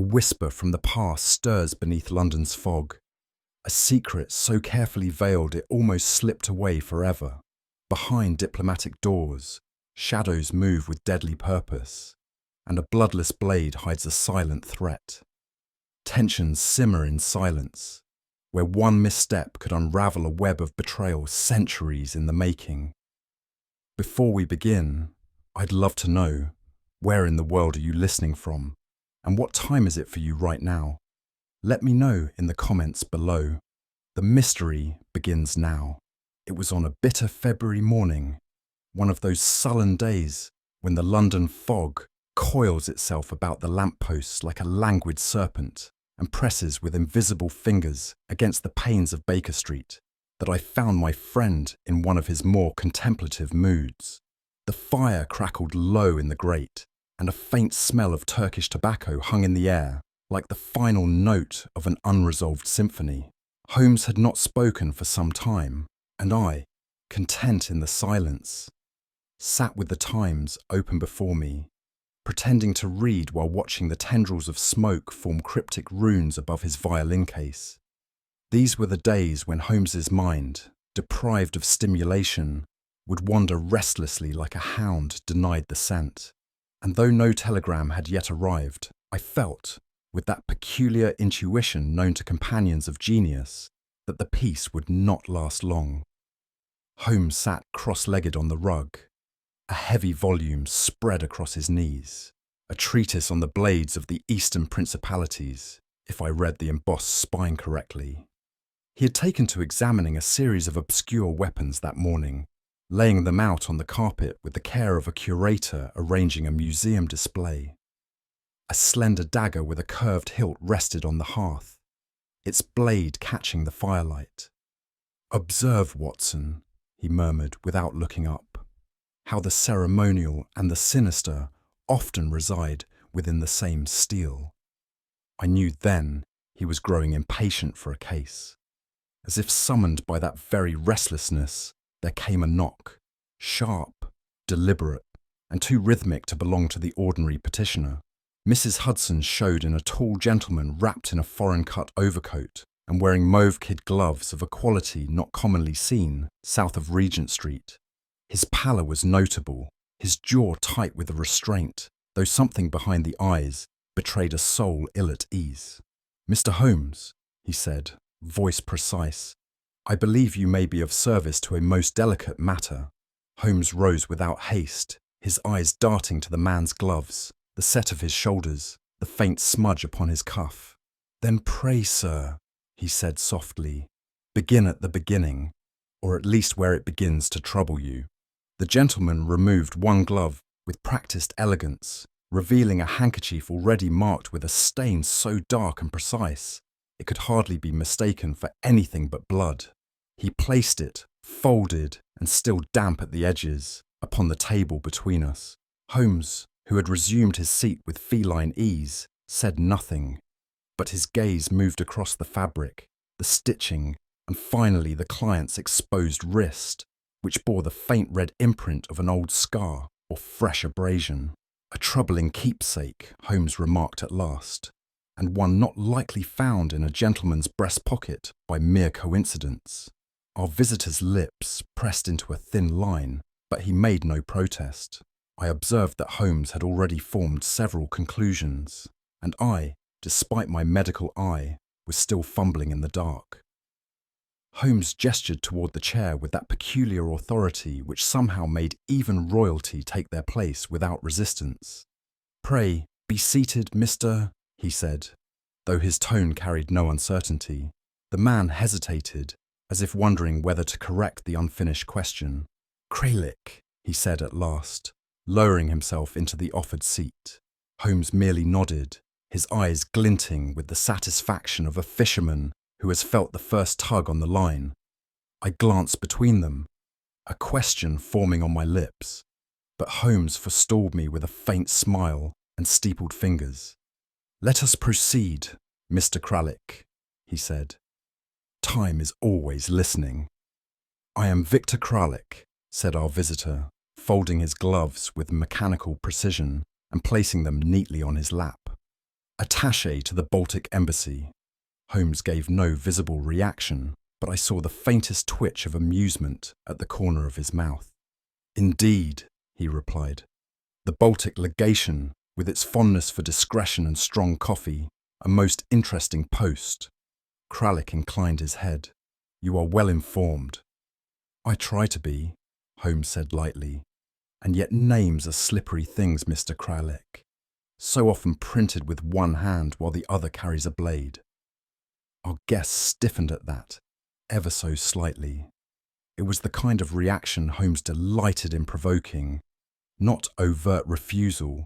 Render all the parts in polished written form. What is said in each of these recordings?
A whisper from the past stirs beneath London's fog. A secret so carefully veiled it almost slipped away forever. Behind diplomatic doors, shadows move with deadly purpose, and a bloodless blade hides a silent threat. Tensions simmer in silence, where one misstep could unravel a web of betrayal centuries in the making. Before we begin, I'd love to know, where in the world are you listening from, and what time is it for you right now? Let me know in the comments below. The mystery begins now. It was on a bitter February morning, one of those sullen days when the London fog coils itself about the lampposts like a languid serpent and presses with invisible fingers against the panes of Baker Street, that I found my friend in one of his more contemplative moods. The fire crackled low in the grate, and a faint smell of Turkish tobacco hung in the air, like the final note of an unresolved symphony. Holmes had not spoken for some time, and I, content in the silence, sat with the Times open before me, pretending to read while watching the tendrils of smoke form cryptic runes above his violin case. These were the days when Holmes's mind, deprived of stimulation, would wander restlessly like a hound denied the scent. And though no telegram had yet arrived, I felt, with that peculiar intuition known to companions of genius, that the peace would not last long. Holmes sat cross-legged on the rug, a heavy volume spread across his knees, a treatise on the blades of the Eastern Principalities, if I read the embossed spine correctly. He had taken to examining a series of obscure weapons that morning, laying them out on the carpet with the care of a curator arranging a museum display. A slender dagger with a curved hilt rested on the hearth, its blade catching the firelight. "Observe, Watson," he murmured without looking up, "how the ceremonial and the sinister often reside within the same steel." I knew then he was growing impatient for a case. As if summoned by that very restlessness, there came a knock, sharp, deliberate, and too rhythmic to belong to the ordinary petitioner. Mrs. Hudson showed in a tall gentleman wrapped in a foreign-cut overcoat and wearing mauve kid gloves of a quality not commonly seen south of Regent Street. His pallor was notable, his jaw tight with a restraint, though something behind the eyes betrayed a soul ill at ease. "Mr. Holmes," he said, voice precise, "I believe you may be of service to a most delicate matter." Holmes rose without haste, his eyes darting to the man's gloves, the set of his shoulders, the faint smudge upon his cuff. "Then pray, sir," he said softly, "begin at the beginning, or at least where it begins to trouble you." The gentleman removed one glove with practiced elegance, revealing a handkerchief already marked with a stain so dark and precise it could hardly be mistaken for anything but blood. He placed it, folded and still damp at the edges, upon the table between us. Holmes, who had resumed his seat with feline ease, said nothing, but his gaze moved across the fabric, the stitching, and finally the client's exposed wrist, which bore the faint red imprint of an old scar or fresh abrasion. "A troubling keepsake," Holmes remarked at last, "and one not likely found in a gentleman's breast pocket by mere coincidence." Our visitor's lips pressed into a thin line, but he made no protest. I observed that Holmes had already formed several conclusions, and I, despite my medical eye, was still fumbling in the dark. Holmes gestured toward the chair with that peculiar authority which somehow made even royalty take their place without resistance. "Pray, be seated, Mr. he said, though his tone carried no uncertainty. The man hesitated, as if wondering whether to correct the unfinished question. "Kraik," he said at last, lowering himself into the offered seat. Holmes merely nodded, his eyes glinting with the satisfaction of a fisherman who has felt the first tug on the line. I glanced between them, a question forming on my lips, but Holmes forestalled me with a faint smile and steepled fingers. "Let us proceed, Mr. Kraik," he said. "Time is always listening." "I am Victor Kraik," said our visitor, folding his gloves with mechanical precision and placing them neatly on his lap. Attaché to the Baltic Embassy. Holmes gave no visible reaction, but I saw the faintest twitch of amusement at the corner of his mouth. Indeed, he replied. The Baltic Legation, with its fondness for discretion and strong coffee, a most interesting post. Kraik inclined his head. You are well informed. I try to be, Holmes said lightly. And yet names are slippery things, Mr. Kraik. So often printed with one hand while the other carries a blade. Our guest stiffened at that, ever so slightly. It was the kind of reaction Holmes delighted in provoking, not overt refusal,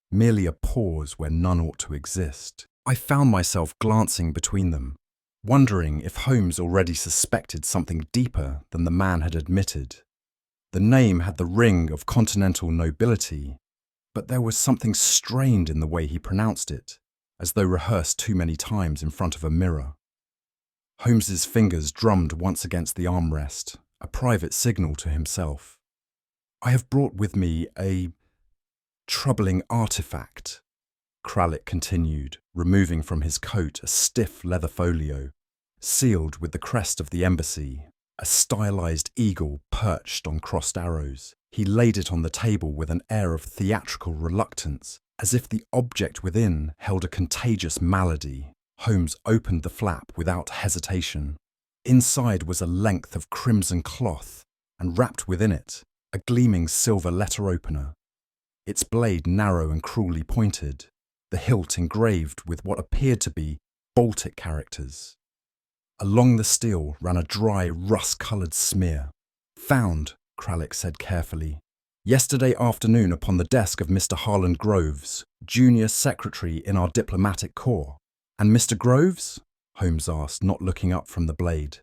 merely a pause where none ought to exist. I found myself glancing between them, wondering if Holmes already suspected something deeper than the man had admitted. The name had the ring of continental nobility, but there was something strained in the way he pronounced it, as though rehearsed too many times in front of a mirror. Holmes's fingers drummed once against the armrest, a private signal to himself. I have brought with me a troubling artifact, Kraik continued, removing from his coat a stiff leather folio, sealed with the crest of the embassy, a stylized eagle perched on crossed arrows. He laid it on the table with an air of theatrical reluctance, as if the object within held a contagious malady. Holmes opened the flap without hesitation. Inside was a length of crimson cloth, and wrapped within it, a gleaming silver letter opener. Its blade narrow and cruelly pointed, the hilt engraved with what appeared to be Baltic characters. Along the steel ran a dry, rust-coloured smear. Found, Kraik said carefully, yesterday afternoon upon the desk of Mr. Harland Groves, junior secretary in our diplomatic corps. And Mr. Groves? Holmes asked, not looking up from the blade.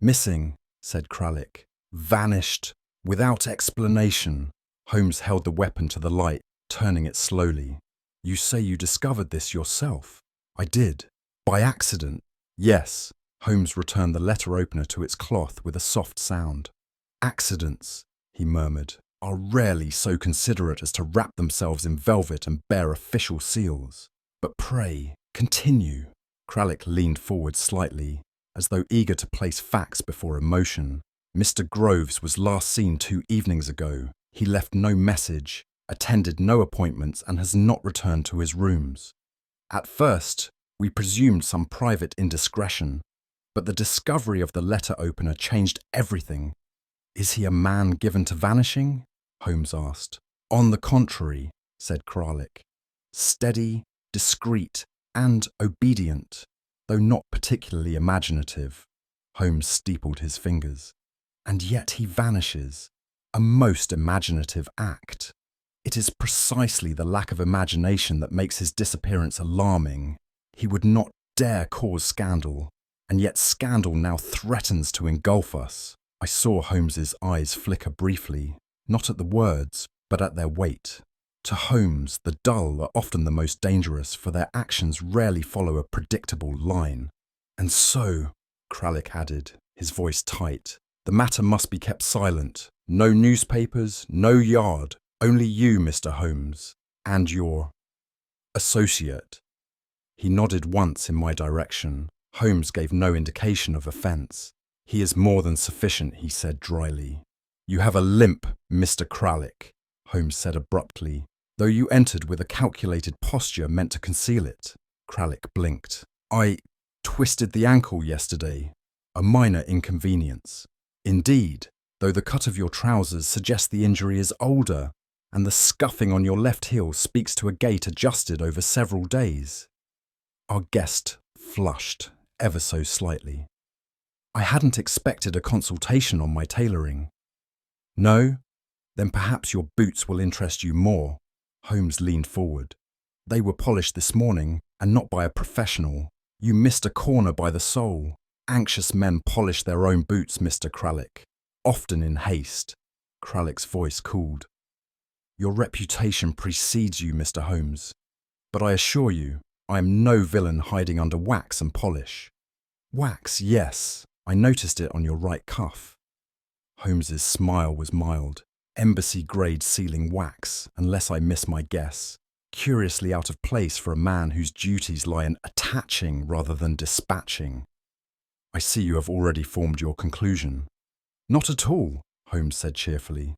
Missing, said Kraik. Vanished, without explanation. Holmes held the weapon to the light, turning it slowly. You say you discovered this yourself? I did. By accident? Yes. Holmes returned the letter opener to its cloth with a soft sound. Accidents, he murmured, are rarely so considerate as to wrap themselves in velvet and bear official seals. But pray, continue. Kraik leaned forward slightly, as though eager to place facts before emotion. Mr. Groves was last seen 2 evenings ago. He left no message, attended no appointments, and has not returned to his rooms. At first, we presumed some private indiscretion, but the discovery of the letter opener changed everything. Is he a man given to vanishing? Holmes asked. On the contrary, said Kraik. Steady, discreet, and obedient, though not particularly imaginative. Holmes steepled his fingers. And yet he vanishes. A most imaginative act. It is precisely the lack of imagination that makes his disappearance alarming. He would not dare cause scandal, and yet scandal now threatens to engulf us. I saw Holmes's eyes flicker briefly, not at the words, but at their weight. To Holmes, the dull are often the most dangerous, for their actions rarely follow a predictable line. And so, Kraik added, his voice tight, the matter must be kept silent. No newspapers, no Yard, only you, Mr. Holmes, and your associate. He nodded once in my direction. Holmes gave no indication of offence. He is more than sufficient, he said dryly. You have a limp, Mr. Kraik, Holmes said abruptly, though you entered with a calculated posture meant to conceal it. Kraik blinked. I twisted the ankle yesterday. A minor inconvenience. Indeed, though the cut of your trousers suggests the injury is older, and the scuffing on your left heel speaks to a gait adjusted over several days. Our guest flushed, ever so slightly. I hadn't expected a consultation on my tailoring. No? Then perhaps your boots will interest you more. Holmes leaned forward. They were polished this morning, and not by a professional. You missed a corner by the sole. Anxious men polish their own boots, Mr. Kraik, often in haste. Kralik's voice cooled. Your reputation precedes you, Mr. Holmes, but I assure you, I am no villain hiding under wax and polish. Wax, yes, I noticed it on your right cuff. Holmes's smile was mild. Embassy-grade sealing wax, unless I miss my guess. curiously out of place for a man whose duties lie in attaching rather than dispatching. I see you have already formed your conclusion. Not at all, Holmes said cheerfully.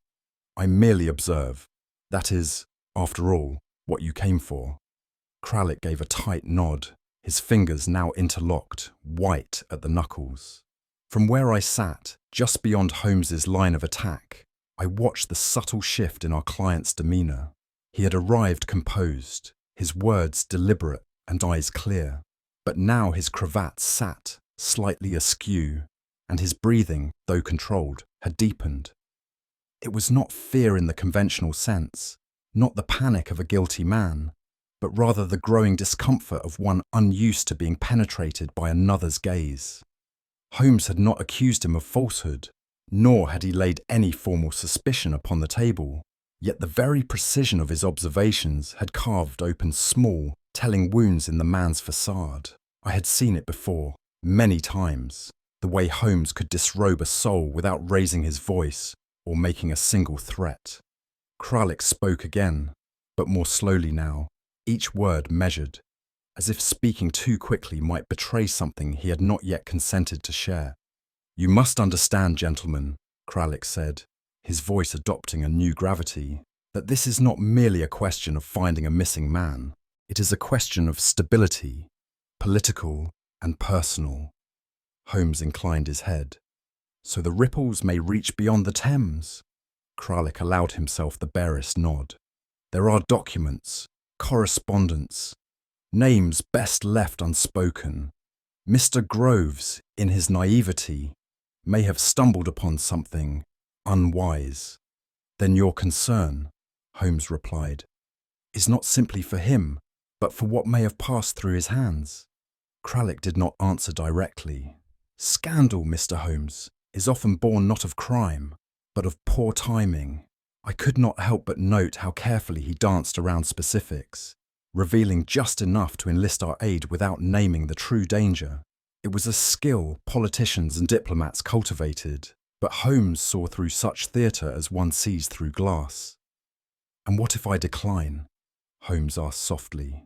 I merely observe. That is, after all, what you came for. Kraik gave a tight nod, his fingers now interlocked, white at the knuckles. From where I sat, just beyond Holmes's line of attack, I watched the subtle shift in our client's demeanour. He had arrived composed, his words deliberate and eyes clear, but now his cravat sat slightly askew, and his breathing, though controlled, had deepened. It was not fear in the conventional sense, not the panic of a guilty man, but rather the growing discomfort of one unused to being penetrated by another's gaze. Holmes had not accused him of falsehood, nor had he laid any formal suspicion upon the table, yet the very precision of his observations had carved open small, telling wounds in the man's facade. I had seen it before, many times, the way Holmes could disrobe a soul without raising his voice or making a single threat. Kraik spoke again, but more slowly now, each word measured, as if speaking too quickly might betray something he had not yet consented to share. You must understand, gentlemen, Kraik said, his voice adopting a new gravity, that this is not merely a question of finding a missing man. It is a question of stability, political and personal. Holmes inclined his head. So the ripples may reach beyond the Thames? Kraik allowed himself the barest nod. There are documents, correspondence, names best left unspoken. Mr. Groves, in his naivety, may have stumbled upon something unwise. Then your concern, Holmes replied, is not simply for him, but for what may have passed through his hands. Kraik did not answer directly. Scandal, Mr. Holmes, is often born not of crime, but of poor timing. I could not help but note how carefully he danced around specifics, revealing just enough to enlist our aid without naming the true danger. It was a skill politicians and diplomats cultivated, but Holmes saw through such theatre as one sees through glass. And what if I decline? Holmes asked softly.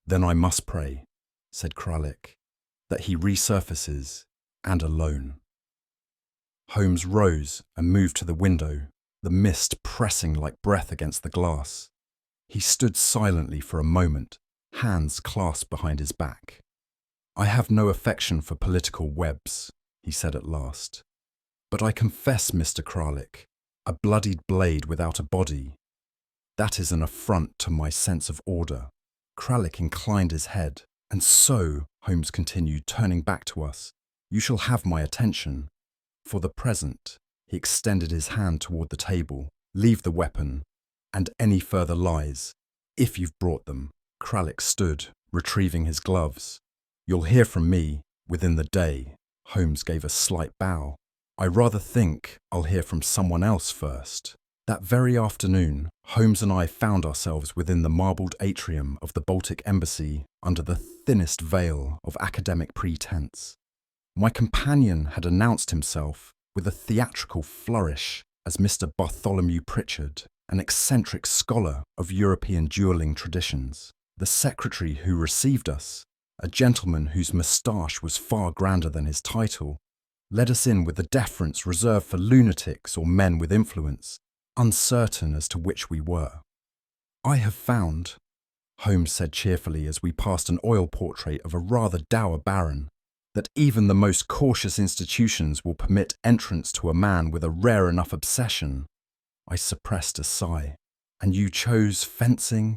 Then I must pray, said Kraik, that he resurfaces, and alone. Holmes rose and moved to the window, the mist pressing like breath against the glass. He stood silently for a moment, hands clasped behind his back. I have no affection for political webs, he said at last. But I confess, Mr. Kraik, a bloodied blade without a body. That is an affront to my sense of order. Kraik inclined his head. And so, Holmes continued, turning back to us, you shall have my attention. For the present, he extended his hand toward the table. Leave the weapon, and any further lies, if you've brought them. Kraik stood, retrieving his gloves. You'll hear from me within the day. Holmes gave a slight bow. I rather think I'll hear from someone else first. That very afternoon, Holmes and I found ourselves within the marbled atrium of the Baltic Embassy under the thinnest veil of academic pretense. My companion had announced himself with a theatrical flourish as Mr. Bartholomew Pritchard, an eccentric scholar of European duelling traditions. The secretary who received us, a gentleman whose moustache was far grander than his title, led us in with the deference reserved for lunatics or men with influence, uncertain as to which we were. I have found, Holmes said cheerfully as we passed an oil portrait of a rather dour baron, that even the most cautious institutions will permit entrance to a man with a rare enough obsession. I suppressed a sigh. And you chose fencing?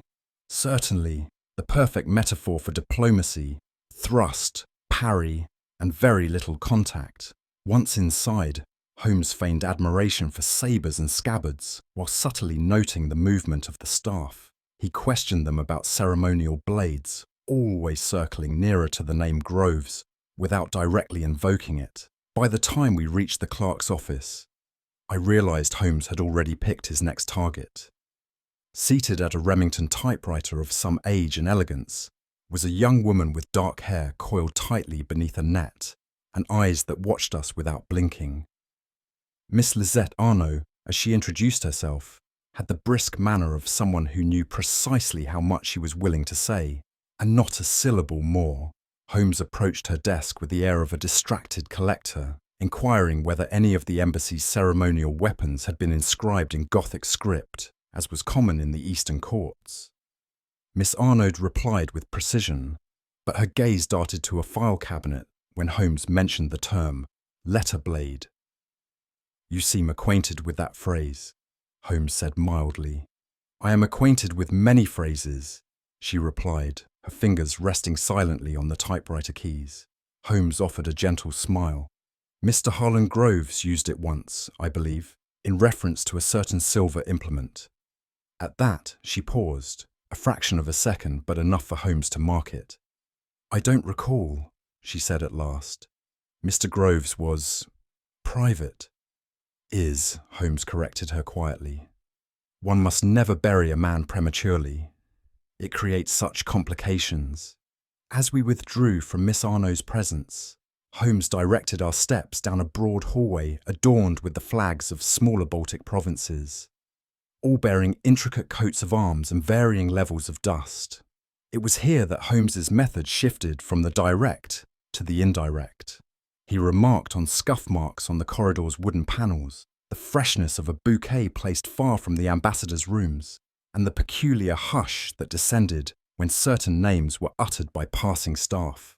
Certainly, the perfect metaphor for diplomacy, thrust, parry, and very little contact. Once inside, Holmes feigned admiration for sabres and scabbards, while subtly noting the movement of the staff. He questioned them about ceremonial blades, always circling nearer to the name Groves, without directly invoking it. By the time we reached the clerk's office, I realised Holmes had already picked his next target. Seated at a Remington typewriter of some age and elegance was a young woman with dark hair coiled tightly beneath a net, and eyes that watched us without blinking. Miss Lisette Arnaud, as she introduced herself, had the brisk manner of someone who knew precisely how much she was willing to say, and not a syllable more. Holmes approached her desk with the air of a distracted collector, inquiring whether any of the embassy's ceremonial weapons had been inscribed in Gothic script, as was common in the Eastern courts. Miss Arnold replied with precision, but her gaze darted to a file cabinet when Holmes mentioned the term letter blade. "You seem acquainted with that phrase," Holmes said mildly. "I am acquainted with many phrases," she replied, her fingers resting silently on the typewriter keys. Holmes offered a gentle smile. "Mr. Harlan Groves used it once, I believe, in reference to a certain silver implement." At that, she paused, a fraction of a second, but enough for Holmes to mark it. "I don't recall," she said at last. "Mr. Groves was private." "Is," Holmes corrected her quietly. "One must never bury a man prematurely. It creates such complications." As we withdrew from Miss Arnold's presence, Holmes directed our steps down a broad hallway adorned with the flags of smaller Baltic provinces, all bearing intricate coats of arms and varying levels of dust. It was here that Holmes's method shifted from the direct to the indirect. He remarked on scuff marks on the corridor's wooden panels, the freshness of a bouquet placed far from the ambassador's rooms, and the peculiar hush that descended when certain names were uttered by passing staff.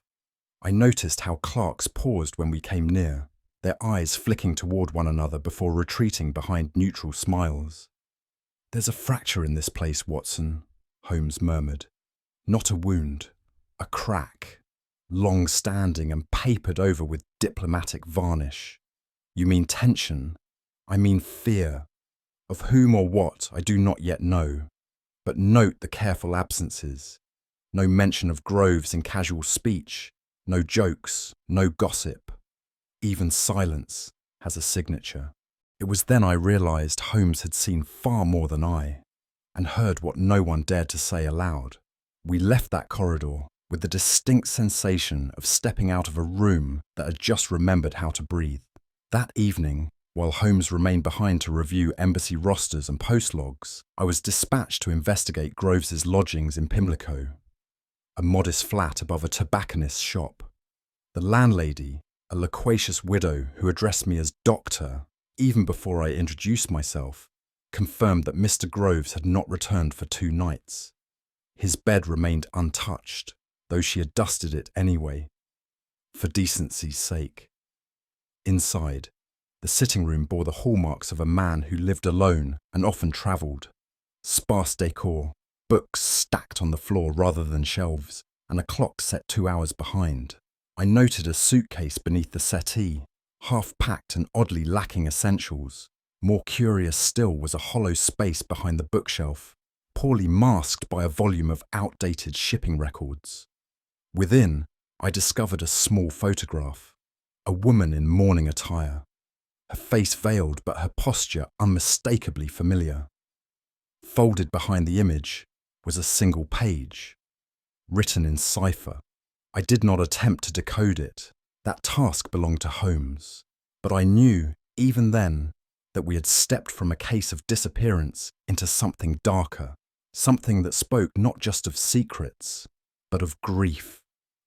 I noticed how clerks paused when we came near, their eyes flicking toward one another before retreating behind neutral smiles. "There's a fracture in this place, Watson," Holmes murmured. "Not a wound, a crack, long-standing and papered over with diplomatic varnish." "You mean tension? I mean fear. Of whom or what I do not yet know, but note the careful absences. No mention of Groves in casual speech, no jokes, no gossip. Even silence has a signature." It was then I realized Holmes had seen far more than I, and heard what no one dared to say aloud. We left that corridor with the distinct sensation of stepping out of a room that had just remembered how to breathe. That evening, while Holmes remained behind to review embassy rosters and post logs, I was dispatched to investigate Groves's lodgings in Pimlico, a modest flat above a tobacconist's shop. The landlady, a loquacious widow who addressed me as Doctor, even before I introduced myself, confirmed that Mr. Groves had not returned for 2 nights. His bed remained untouched, though she had dusted it anyway, for decency's sake. Inside, the sitting room bore the hallmarks of a man who lived alone and often travelled. Sparse decor, books stacked on the floor rather than shelves, and a clock set 2 hours behind. I noted a suitcase beneath the settee, half-packed and oddly lacking essentials. More curious still was a hollow space behind the bookshelf, poorly masked by a volume of outdated shipping records. Within, I discovered a small photograph, a woman in mourning attire, her face veiled but her posture unmistakably familiar. Folded behind the image was a single page, written in cipher. I did not attempt to decode it. That task belonged to Holmes, but I knew, even then, that we had stepped from a case of disappearance into something darker, something that spoke not just of secrets, but of grief.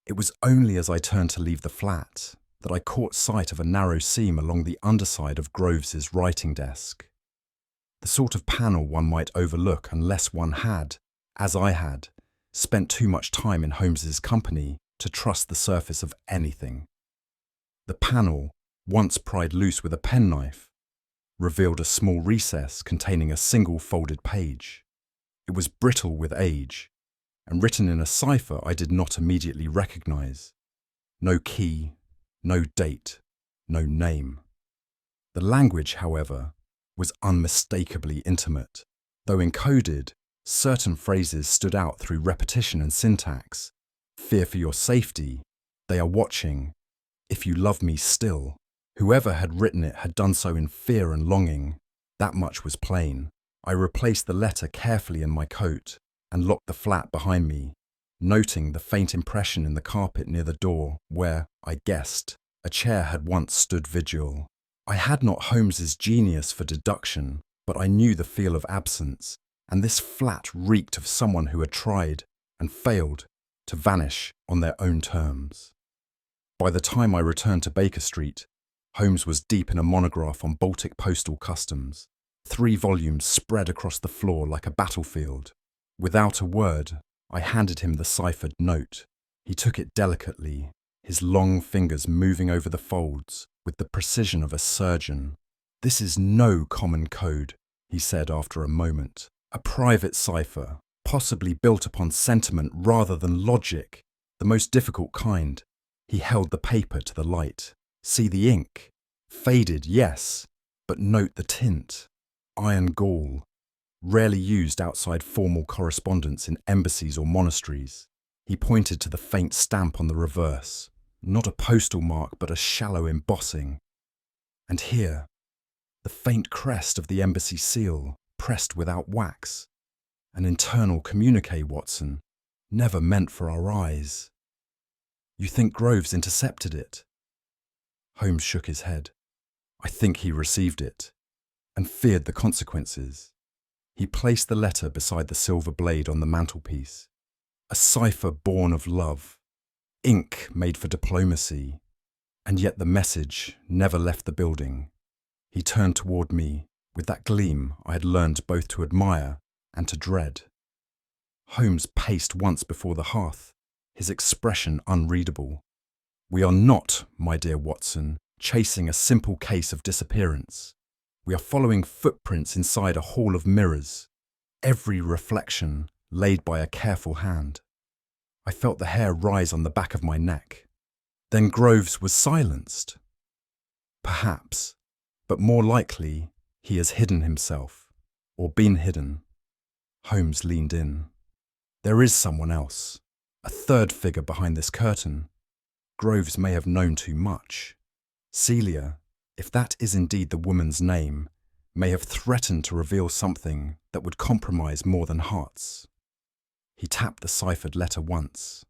It was only as I turned to leave the flat that I caught sight of a narrow seam along the underside of Groves's writing desk. The sort of panel one might overlook unless one had, as I had, spent too much time in Holmes's company to trust the surface of anything. The panel, once pried loose with a penknife, revealed a small recess containing a single folded page. It was brittle with age, and written in a cipher I did not immediately recognize. No key, no date, no name. The language, however, was unmistakably intimate. Though encoded, certain phrases stood out through repetition and syntax. "Fear for your safety," "They are watching," "If you love me still." Whoever had written it had done so in fear and longing. That much was plain. I replaced the letter carefully in my coat and locked the flat behind me, noting the faint impression in the carpet near the door where, I guessed, a chair had once stood vigil. I had not Holmes's genius for deduction, but I knew the feel of absence, and this flat reeked of someone who had tried, and failed, to vanish on their own terms. By the time I returned to Baker Street, Holmes was deep in a monograph on Baltic postal customs, 3 volumes spread across the floor like a battlefield. Without a word, I handed him the ciphered note. He took it delicately, his long fingers moving over the folds with the precision of a surgeon. "This is no common code," he said after a moment. "A private cipher, possibly built upon sentiment rather than logic, the most difficult kind." He held the paper to the light. "See the ink? Faded, yes, but note the tint. Iron gall, rarely used outside formal correspondence in embassies or monasteries." He pointed to the faint stamp on the reverse. Not a postal mark, but a shallow embossing. And here, the faint crest of the embassy seal, pressed without wax. An internal communique, Watson, never meant for our eyes. "You think Groves intercepted it?" Holmes shook his head. "I think he received it, and feared the consequences." He placed the letter beside the silver blade on the mantelpiece. A cipher born of love, ink made for diplomacy, and yet the message never left the building. He turned toward me with that gleam I had learned both to admire and to dread. Holmes paced once before the hearth, his expression unreadable. "We are not, my dear Watson, chasing a simple case of disappearance. We are following footprints inside a hall of mirrors, every reflection laid by a careful hand." I felt the hair rise on the back of my neck. Then Groves was silenced. Perhaps, but more likely he has hidden himself, or been hidden. Holmes leaned in. "There is someone else, a third figure behind this curtain. Groves may have known too much. Celia, if that is indeed the woman's name, may have threatened to reveal something that would compromise more than hearts." He tapped the ciphered letter once.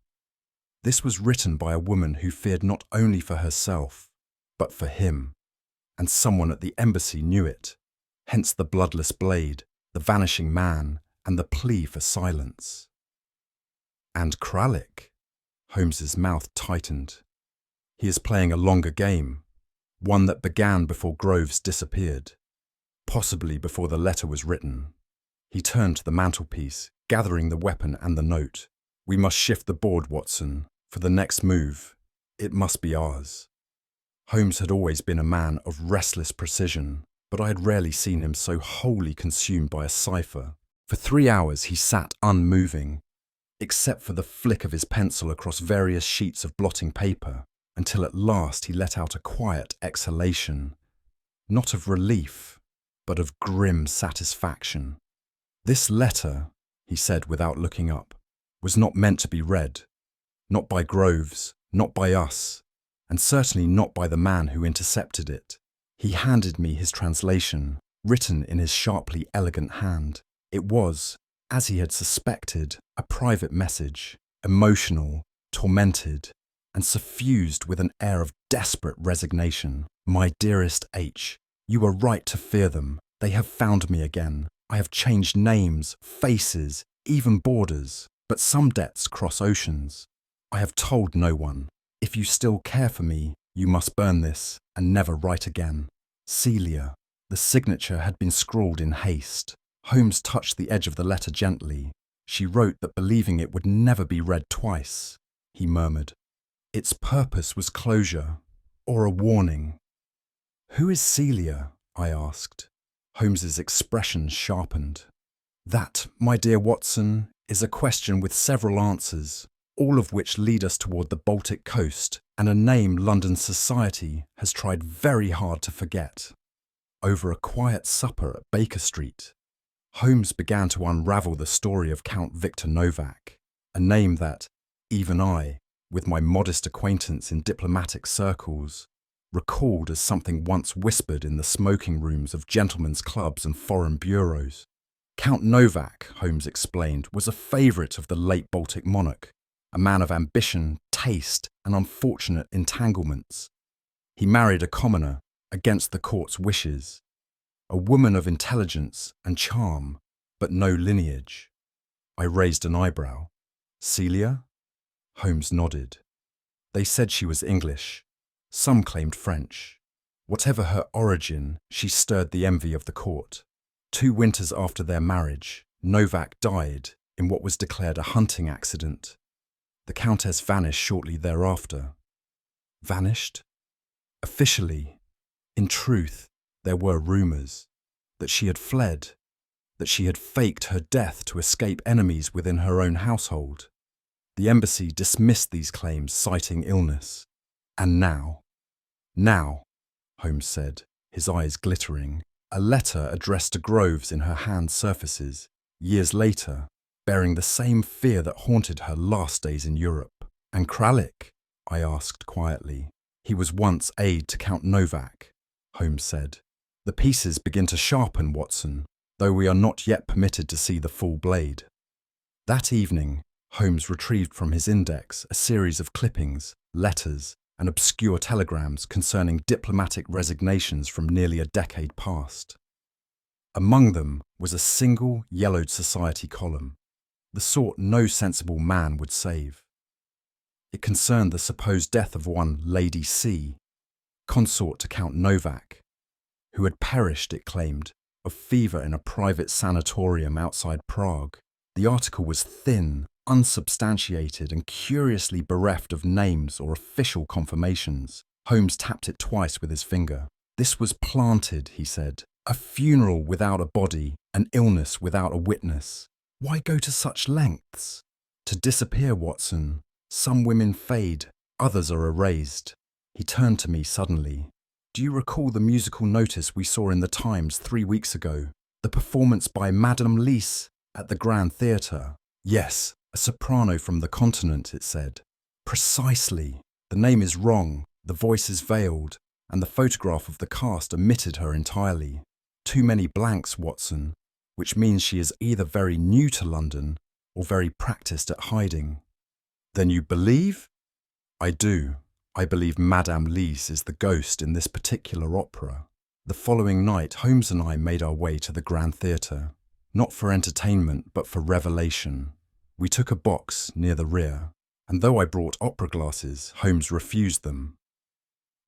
This was written by a woman who feared not only for herself, but for him, and someone at the embassy knew it, hence the bloodless blade, the vanishing man, and the plea for silence. "And Kraik?" Holmes's mouth tightened. "He is playing a longer game, one that began before Groves disappeared, possibly before the letter was written." He turned to the mantelpiece, gathering the weapon and the note. "We must shift the board, Watson. For the next move, it must be ours." Holmes had always been a man of restless precision, but I had rarely seen him so wholly consumed by a cipher. For 3 hours he sat unmoving, except for the flick of his pencil across various sheets of blotting paper, until at last he let out a quiet exhalation, not of relief, but of grim satisfaction. "This letter," he said without looking up, "was not meant to be read. Not by Groves, not by us, and certainly not by the man who intercepted it." He handed me his translation, written in his sharply elegant hand. It was, as he had suspected, a private message, emotional, tormented, and suffused with an air of desperate resignation. "My dearest H, you were right to fear them. They have found me again. I have changed names, faces, even borders, but some debts cross oceans. I have told no one. If you still care for me, you must burn this and never write again. Celia." The signature had been scrawled in haste. Holmes touched the edge of the letter gently. "She wrote that believing it would never be read twice," he murmured. "Its purpose was closure, or a warning." "Who is Celia?" I asked. Holmes's expression sharpened. "That, my dear Watson, is a question with several answers, all of which lead us toward the Baltic coast, and a name London society has tried very hard to forget." Over a quiet supper at Baker Street, Holmes began to unravel the story of Count Victor Novak, a name that, even I, with my modest acquaintance in diplomatic circles, recalled as something once whispered in the smoking rooms of gentlemen's clubs and foreign bureaus. Count Novak, Holmes explained, was a favourite of the late Baltic monarch, a man of ambition, taste, and unfortunate entanglements. He married a commoner, against the court's wishes. A woman of intelligence and charm, but no lineage. I raised an eyebrow. Celia? Holmes nodded. They said she was English. Some claimed French. Whatever her origin, she stirred the envy of the court. 2 winters after their marriage, Novak died in what was declared a hunting accident. The Countess vanished shortly thereafter. Vanished? Officially, in truth, there were rumours that she had fled, that she had faked her death to escape enemies within her own household. The embassy dismissed these claims, citing illness. And now, Holmes said, his eyes glittering, a letter addressed to Groves in her hand surfaces, years later, bearing the same fear that haunted her last days in Europe. And Kraik? I asked quietly. He was once aide to Count Novak, Holmes said. The pieces begin to sharpen, Watson, though we are not yet permitted to see the full blade. That evening, Holmes retrieved from his index a series of clippings, letters, and obscure telegrams concerning diplomatic resignations from nearly a decade past. Among them was a single yellowed society column, the sort no sensible man would save. It concerned the supposed death of one Lady C, consort to Count Novak, who had perished, it claimed, of fever in a private sanatorium outside Prague. The article was thin, unsubstantiated, and curiously bereft of names or official confirmations. Holmes tapped it twice with his finger. This was planted, he said. A funeral without a body, an illness without a witness. Why go to such lengths? To disappear, Watson. Some women fade, others are erased. He turned to me suddenly. Do you recall the musical notice we saw in the Times 3 weeks ago? The performance by Madame Lise at the Grand Theatre? Yes, a soprano from the continent, it said. Precisely. The name is wrong, the voice is veiled, and the photograph of the cast omitted her entirely. Too many blanks, Watson, which means she is either very new to London or very practiced at hiding. Then you believe? I do. I believe Madame Lise is the ghost in this particular opera. The following night, Holmes and I made our way to the Grand Theatre, not for entertainment but for revelation. We took a box near the rear, and though I brought opera glasses, Holmes refused them.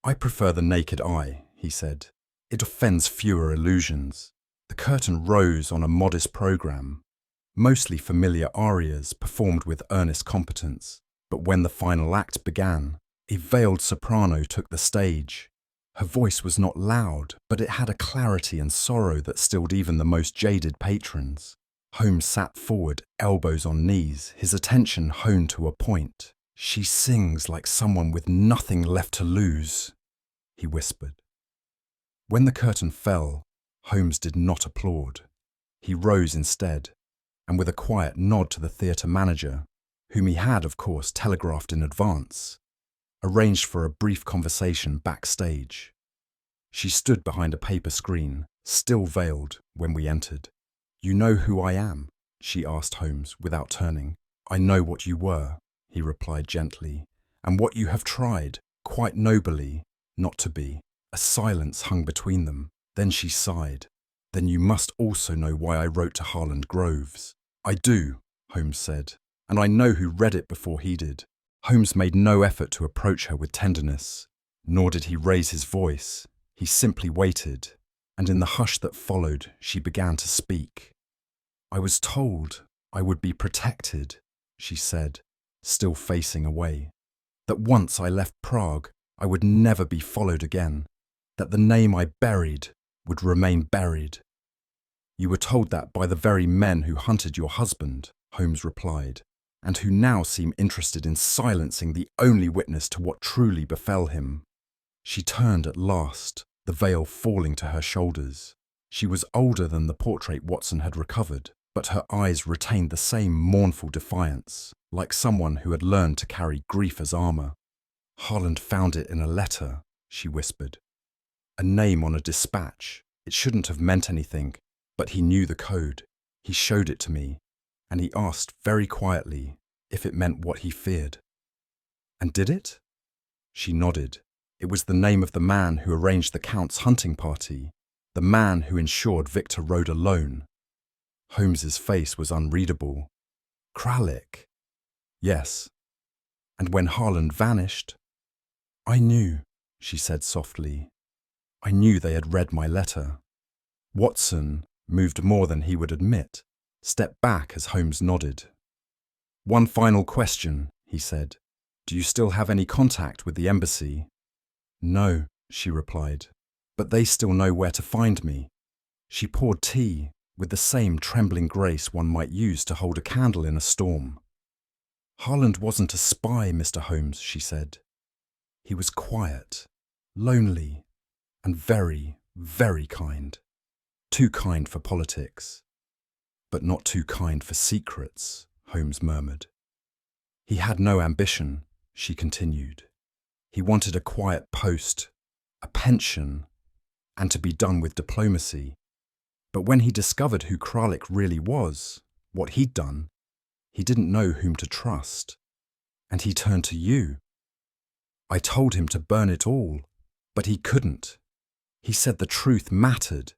I prefer the naked eye, he said. It offends fewer illusions. The curtain rose on a modest programme, mostly familiar arias performed with earnest competence. But when the final act began, a veiled soprano took the stage. Her voice was not loud, but it had a clarity and sorrow that stilled even the most jaded patrons. Holmes sat forward, elbows on knees, his attention honed to a point. She sings like someone with nothing left to lose, he whispered. When the curtain fell, Holmes did not applaud. He rose instead, and with a quiet nod to the theatre manager, whom he had, of course, telegraphed in advance, arranged for a brief conversation backstage. She stood behind a paper screen, still veiled, when we entered. You know who I am? She asked Holmes without turning. I know what you were, he replied gently, and what you have tried, quite nobly, not to be. A silence hung between them. Then she sighed. Then you must also know why I wrote to Harland Groves. I do, Holmes said, and I know who read it before he did. Holmes made no effort to approach her with tenderness, nor did he raise his voice. He simply waited, and in the hush that followed, she began to speak. I was told I would be protected, she said, still facing away. That once I left Prague, I would never be followed again. That the name I buried would remain buried. You were told that by the very men who hunted your husband, Holmes replied, and who now seem interested in silencing the only witness to what truly befell him. She turned at last, the veil falling to her shoulders. She was older than the portrait Watson had recovered, but her eyes retained the same mournful defiance, like someone who had learned to carry grief as armour. Harland found it in a letter, she whispered. A name on a dispatch. It shouldn't have meant anything, but he knew the code. He showed it to me, and he asked very quietly if it meant what he feared. And did it? She nodded. It was the name of the man who arranged the Count's hunting party, The man who ensured Victor rode alone. Holmes's face was unreadable. Kraik? Yes. And when Harland vanished? I knew, she said softly. I knew they had read my letter. Watson, moved more than he would admit, stepped back as Holmes nodded. One final question, he said. Do you still have any contact with the embassy? No, she replied, but they still know where to find me. She poured tea with the same trembling grace one might use to hold a candle in a storm. Harland wasn't a spy, Mr. Holmes, she said. He was quiet, lonely, and very, very kind. Too kind for politics, but not too kind for secrets, Holmes murmured. He had no ambition, she continued. He wanted a quiet post, a pension, and to be done with diplomacy. But when he discovered who Kraik really was, what he'd done, he didn't know whom to trust. And he turned to you. I told him to burn it all, but he couldn't. He said the truth mattered,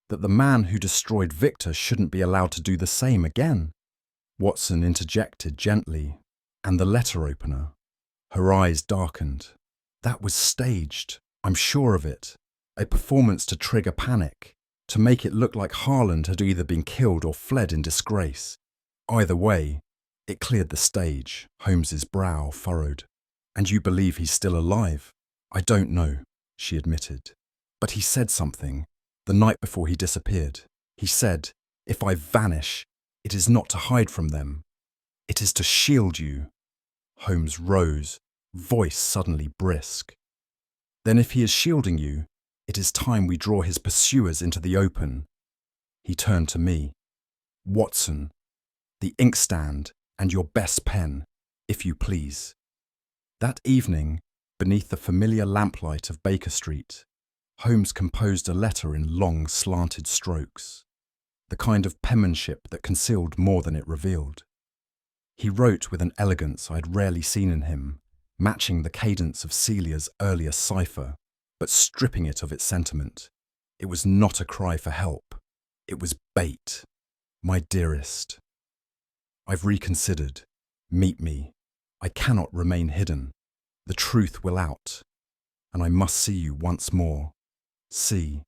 that the man who destroyed Victor shouldn't be allowed to do the same again. Watson interjected gently, and the letter opener. Her eyes darkened. That was staged, I'm sure of it. A performance to trigger panic, to make it look like Harland had either been killed or fled in disgrace. Either way, it cleared the stage. Holmes's brow furrowed. And you believe he's still alive? I don't know, she admitted. But he said something, the night before he disappeared. He said, if I vanish, it is not to hide from them. It is to shield you. Holmes rose, voice suddenly brisk. Then if he is shielding you, it is time we draw his pursuers into the open. He turned to me. Watson, the inkstand and your best pen, if you please. That evening, beneath the familiar lamplight of Baker Street, Holmes composed a letter in long, slanted strokes, the kind of penmanship that concealed more than it revealed. He wrote with an elegance I'd rarely seen in him, matching the cadence of Celia's earlier cipher, but stripping it of its sentiment. It was not a cry for help. It was bait. My dearest. I've reconsidered. Meet me. I cannot remain hidden. The truth will out, and I must see you once more. See.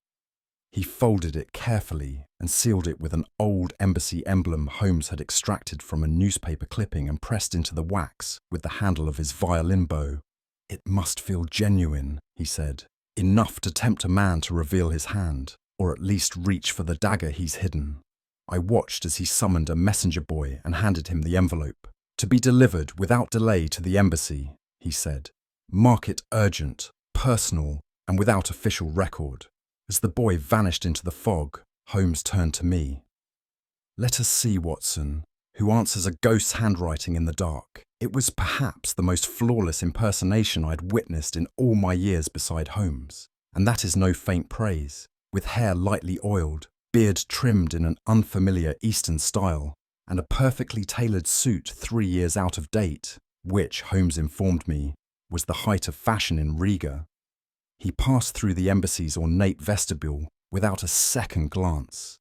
He folded it carefully and sealed it with an old embassy emblem Holmes had extracted from a newspaper clipping and pressed into the wax with the handle of his violin bow. It must feel genuine, he said, enough to tempt a man to reveal his hand, or at least reach for the dagger he's hidden. I watched as he summoned a messenger boy and handed him the envelope. To be delivered without delay to the embassy, he said. Mark it urgent, personal, and without official record. As the boy vanished into the fog, Holmes turned to me. Let us see, Watson, who answers a ghost's handwriting in the dark. It was perhaps the most flawless impersonation I'd witnessed in all my years beside Holmes, and that is no faint praise. With hair lightly oiled, beard trimmed in an unfamiliar Eastern style, and a perfectly tailored suit 3 years out of date, which, Holmes informed me, was the height of fashion in Riga. He passed through the embassy's ornate vestibule without a second glance.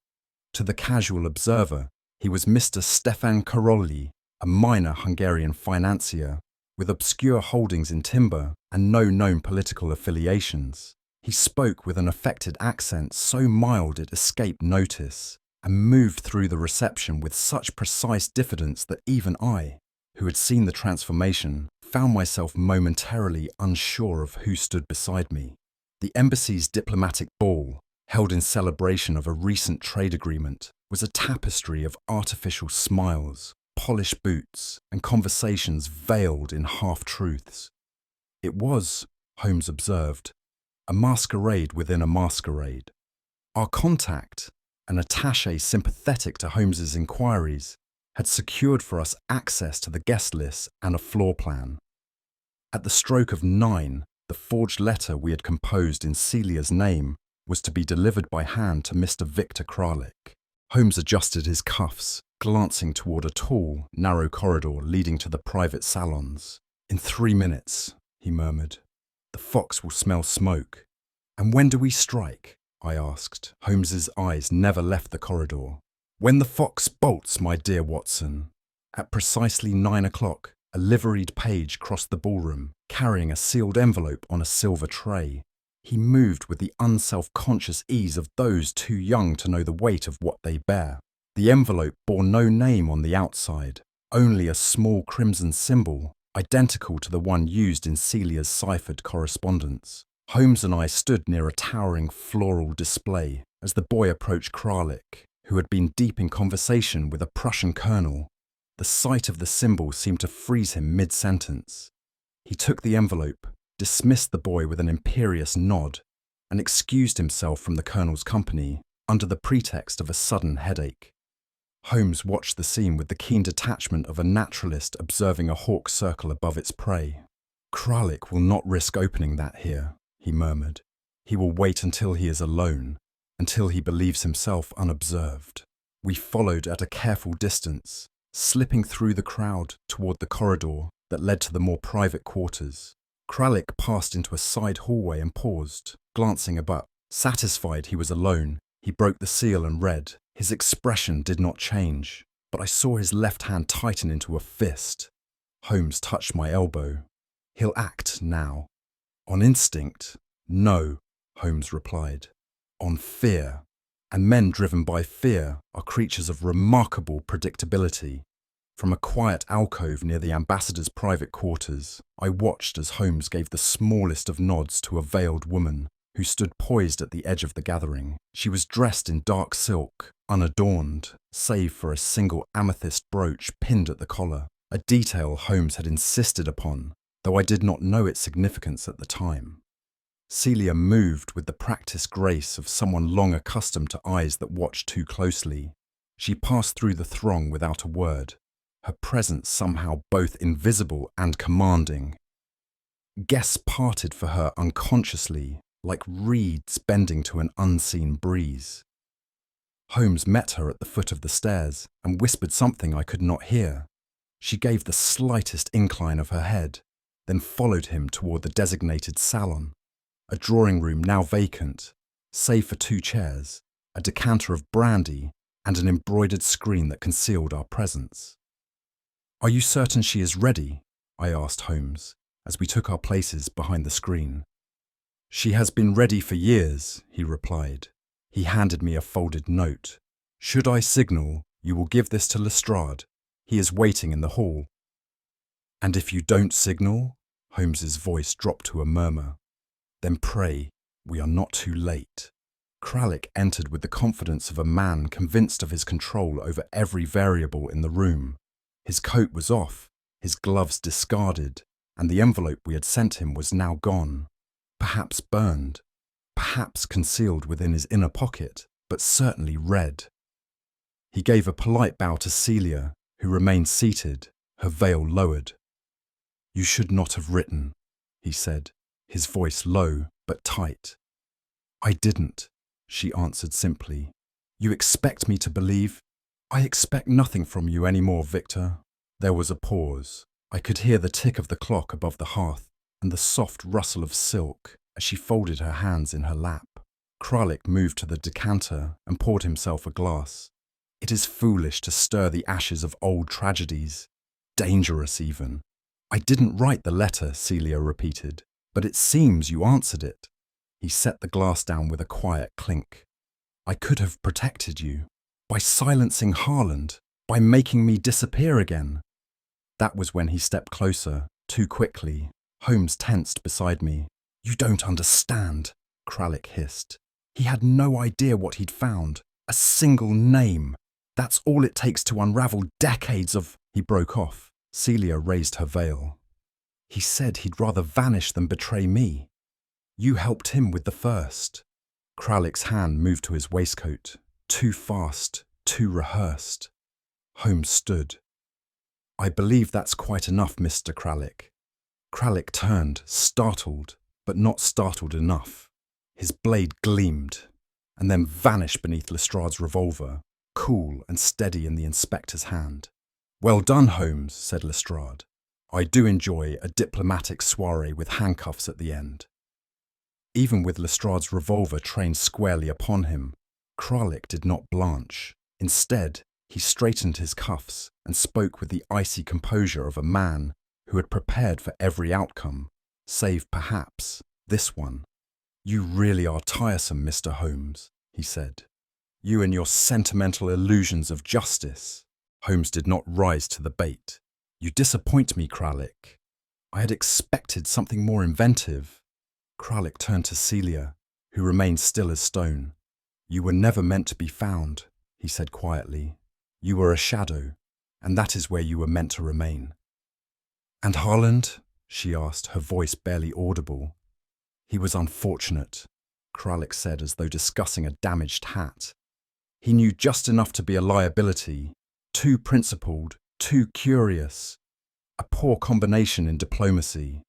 To the casual observer, he was Mr. Stefan Karolyi, a minor Hungarian financier, with obscure holdings in timber and no known political affiliations. He spoke with an affected accent so mild it escaped notice, and moved through the reception with such precise diffidence that even I, who had seen the transformation, found myself momentarily unsure of who stood beside me. The embassy's diplomatic ball, held in celebration of a recent trade agreement, was a tapestry of artificial smiles, polished boots, and conversations veiled in half-truths. It was, Holmes observed, a masquerade within a masquerade. Our contact, an attaché sympathetic to Holmes's inquiries, had secured for us access to the guest list and a floor plan. At the stroke of 9, the forged letter we had composed in Celia's name was to be delivered by hand to Mr. Victor Kraik. Holmes adjusted his cuffs, glancing toward a tall, narrow corridor leading to the private salons. In 3 minutes, he murmured. The fox will smell smoke. And when do we strike? I asked. Holmes's eyes never left the corridor. When the fox bolts, my dear Watson. At precisely 9 o'clock, a liveried page crossed the ballroom, carrying a sealed envelope on a silver tray. He moved with the unself-conscious ease of those too young to know the weight of what they bear. The envelope bore no name on the outside, only a small crimson symbol, identical to the one used in Celia's ciphered correspondence. Holmes and I stood near a towering floral display as the boy approached Kraik, who had been deep in conversation with a Prussian colonel. The sight of the symbol seemed to freeze him mid-sentence. He took the envelope, dismissed the boy with an imperious nod, and excused himself from the colonel's company under the pretext of a sudden headache. Holmes watched the scene with the keen detachment of a naturalist observing a hawk circle above its prey. Kraik will not risk opening that here, he murmured. He will wait until he is alone, until he believes himself unobserved. We followed at a careful distance, slipping through the crowd toward the corridor that led to the more private quarters. Kraik passed into a side hallway and paused, glancing about. Satisfied he was alone, he broke the seal and read. His expression did not change, but I saw his left hand tighten into a fist. Holmes touched my elbow. He'll act now. On instinct? No, Holmes replied. On fear. And men driven by fear are creatures of remarkable predictability. From a quiet alcove near the ambassador's private quarters, I watched as Holmes gave the smallest of nods to a veiled woman who stood poised at the edge of the gathering. She was dressed in dark silk, unadorned, save for a single amethyst brooch pinned at the collar, a detail Holmes had insisted upon, though I did not know its significance at the time. Celia moved with the practiced grace of someone long accustomed to eyes that watched too closely. She passed through the throng without a word, her presence somehow both invisible and commanding. Guests parted for her unconsciously, like reeds bending to an unseen breeze. Holmes met her at the foot of the stairs and whispered something I could not hear. She gave the slightest incline of her head, then followed him toward the designated salon, a drawing room now vacant, save for 2 chairs, a decanter of brandy, and an embroidered screen that concealed our presence. "Are you certain she is ready?" I asked Holmes, as we took our places behind the screen. "She has been ready for years," he replied. He handed me a folded note. "Should I signal, you will give this to Lestrade. He is waiting in the hall." "And if you don't signal?" Holmes's voice dropped to a murmur. "Then pray, we are not too late." Kraik entered with the confidence of a man convinced of his control over every variable in the room. His coat was off, his gloves discarded, and the envelope we had sent him was now gone. Perhaps burned, perhaps concealed within his inner pocket, but certainly read. He gave a polite bow to Celia, who remained seated, her veil lowered. "You should not have written," he said, his voice low but tight. "I didn't," she answered simply. "You expect me to believe—" "I expect nothing from you anymore, Victor." There was a pause. I could hear the tick of the clock above the hearth and the soft rustle of silk as she folded her hands in her lap. Kraik moved to the decanter and poured himself a glass. "It is foolish to stir the ashes of old tragedies. Dangerous, even." "I didn't write the letter," Celia repeated, "but it seems you answered it." He set the glass down with a quiet clink. "I could have protected you. By silencing Harland, by making me disappear again." That was when he stepped closer, too quickly. Holmes tensed beside me. "You don't understand," Kraik hissed. "He had no idea what he'd found. A single name. That's all it takes to unravel decades of—" He broke off. Celia raised her veil. "He said he'd rather vanish than betray me. You helped him with the first." Kralik's hand moved to his waistcoat. Too fast, too rehearsed. Holmes stood. "I believe that's quite enough, Mr. Kraik." Kraik turned, startled, but not startled enough. His blade gleamed, and then vanished beneath Lestrade's revolver, cool and steady in the inspector's hand. "Well done, Holmes," said Lestrade. "I do enjoy a diplomatic soiree with handcuffs at the end." Even with Lestrade's revolver trained squarely upon him, Kraik did not blanch. Instead, he straightened his cuffs and spoke with the icy composure of a man who had prepared for every outcome, save perhaps this one. "You really are tiresome, Mr. Holmes," he said. "You and your sentimental illusions of justice." Holmes did not rise to the bait. "You disappoint me, Kraik. I had expected something more inventive." Kraik turned to Celia, who remained still as stone. "You were never meant to be found," he said quietly. "You were a shadow, and that is where you were meant to remain." "And Harland?" she asked, her voice barely audible. "He was unfortunate," Kraik said, as though discussing a damaged hat. "He knew just enough to be a liability, too principled, too curious. A poor combination in diplomacy."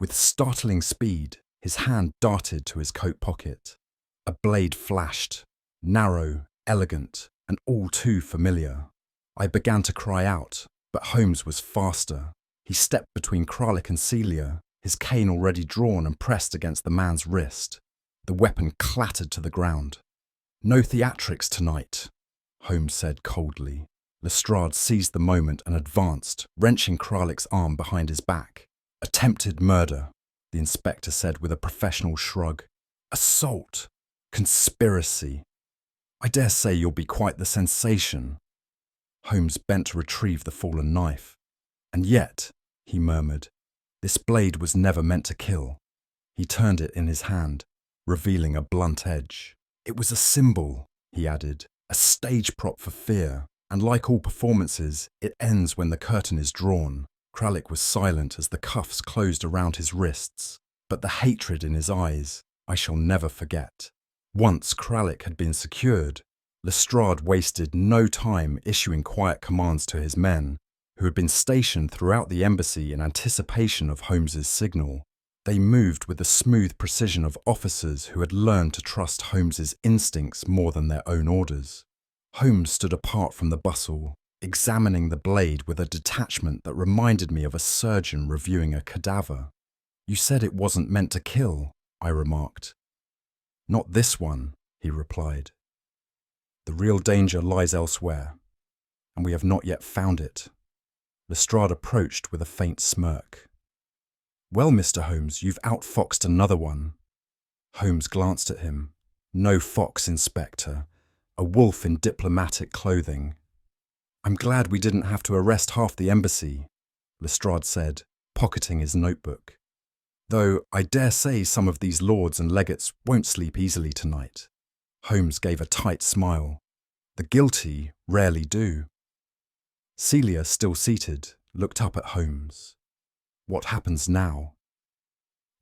With startling speed, his hand darted to his coat pocket. A blade flashed, narrow, elegant, and all too familiar. I began to cry out, but Holmes was faster. He stepped between Kraik and Celia, his cane already drawn and pressed against the man's wrist. The weapon clattered to the ground. "No theatrics tonight," Holmes said coldly. Lestrade seized the moment and advanced, wrenching Kralik's arm behind his back. "Attempted murder," the inspector said with a professional shrug. "Assault. Conspiracy. I dare say you'll be quite the sensation." Holmes bent to retrieve the fallen knife. "And yet," he murmured, "this blade was never meant to kill." He turned it in his hand, revealing a blunt edge. "It was a symbol," he added, "a stage prop for fear, and like all performances, it ends when the curtain is drawn." Kraik was silent as the cuffs closed around his wrists, but the hatred in his eyes I shall never forget. Once Kraik had been secured, Lestrade wasted no time issuing quiet commands to his men, who had been stationed throughout the embassy in anticipation of Holmes's signal. They moved with the smooth precision of officers who had learned to trust Holmes's instincts more than their own orders. Holmes stood apart from the bustle, examining the blade with a detachment that reminded me of a surgeon reviewing a cadaver. "You said it wasn't meant to kill," I remarked. "Not this one," he replied. "The real danger lies elsewhere, and we have not yet found it." Lestrade approached with a faint smirk. "Well, Mr. Holmes, you've outfoxed another one." Holmes glanced at him. "No fox, Inspector. A wolf in diplomatic clothing." "I'm glad we didn't have to arrest half the embassy," Lestrade said, pocketing his notebook. "Though I dare say some of these lords and legates won't sleep easily tonight." Holmes gave a tight smile. "The guilty rarely do." Celia, still seated, looked up at Holmes. "What happens now?"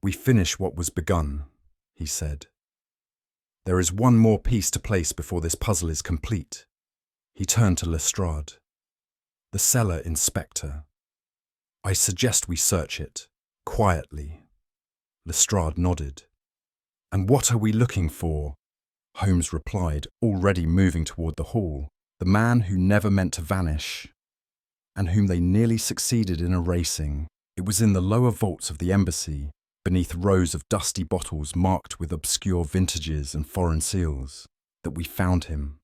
"We finish what was begun," he said. "There is one more piece to place before this puzzle is complete." He turned to Lestrade. "The cellar, Inspector. I suggest we search it, quietly." Lestrade nodded. "And what are we looking for?" Holmes replied, already moving toward the hall. "The man who never meant to vanish, and whom they nearly succeeded in erasing. It was in the lower vaults of the embassy, beneath rows of dusty bottles marked with obscure vintages and foreign seals, that we found him."